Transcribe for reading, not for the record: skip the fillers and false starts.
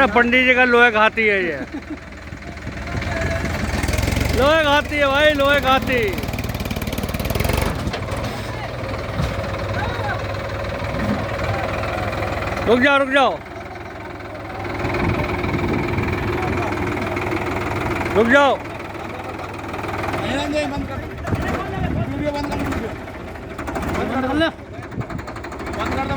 अरे पंडित जी का लोहे का हाथी है ये। लोहे का हाथी है भाई, लोहे का हाथी। रुक जाओ रुक जाओ रुक जाओ। बंद कर, वीडियो बंद कर, बंद कर दो, बंद कर दो।